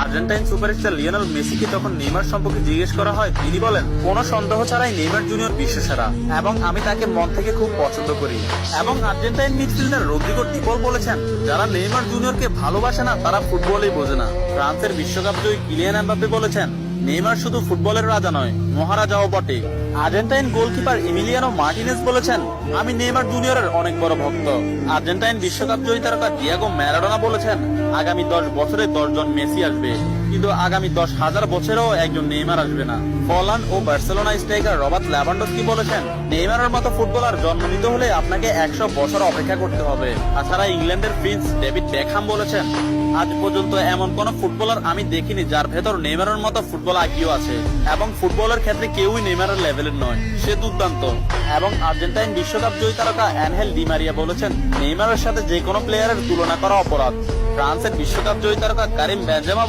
Argentine superstar Lionel মেসিকে যখন Neymar সম্পর্কে জিজ্ঞেস করা হয়, তিনি বলেন, কোনো সন্দেহ ছাড়াই নেইমার জুনিয়র বিশ্বসেরা এবং আমি তাকে মন থেকে খুব পছন্দ করি। এবং আর্জেন্টাইন মিডফিল্ডার রদ্রিগো ডিপল বলেছেন, যারা নেইমার জুনিয়রকে ভালোবাসে না তারা ফুটবলই বোঝে না। ফ্রান্সের বিশ্বকাপ জয়ী কিলিয়ান এমবাপ্পে বলেছেন, নেইমার শুধু ফুটবলের রাজা নয়, মহারাজাও বটে। আর্জেন্টাইন গোলকিপার এমিলিয়ানো মার্টিনেজ বলেছেন, আমি নেইমার জুনিয়রের অনেক বড় ভক্ত। আর্জেন্টাইন বিশ্বকাপ জয়ী তারকা ডিয়েগো ম্যারাডোনা বলেছেন, আগামী 10 বছরে 10 জন মেসি আসবে, কিন্তু আগামী 10,000 বছরেও একজন নেইমার আসবে না। হল্যান্ড ও বার্সেলোনা স্ট্রাইকার রবার্ট লেভানডস্কি বলেছেন, নেইমারের মতো ফুটবলার জন্ম নিতে হলে আপনাকে 100 বছর অপেক্ষা করতে হবে। তাছাড়া ইংল্যান্ডের প্রিন্স ডেভিড বেকহাম বলেছেন, আজ পর্যন্ত এমন কোন ফুটবলার আমি দেখিনি যার ভেতর নেইমারের মতো ফুটবল আইকিউ আছে, এবং ফুটবলের ক্ষেত্রে কেউই নেইমারের লেভেলের নয়, সে দুর্দান্ত। এবং আর্জেন্টাইন বিশ্বকাপ জয়ী তারকা অ্যানহেল ডি মারিয়া বলেছেন, নেইমারের সাথে যে কোনো প্লেয়ারের তুলনা করা অপরাধ। ফ্রান্সের বিশ্বকাপ জয়ী তারকা কারিম বেনজেমা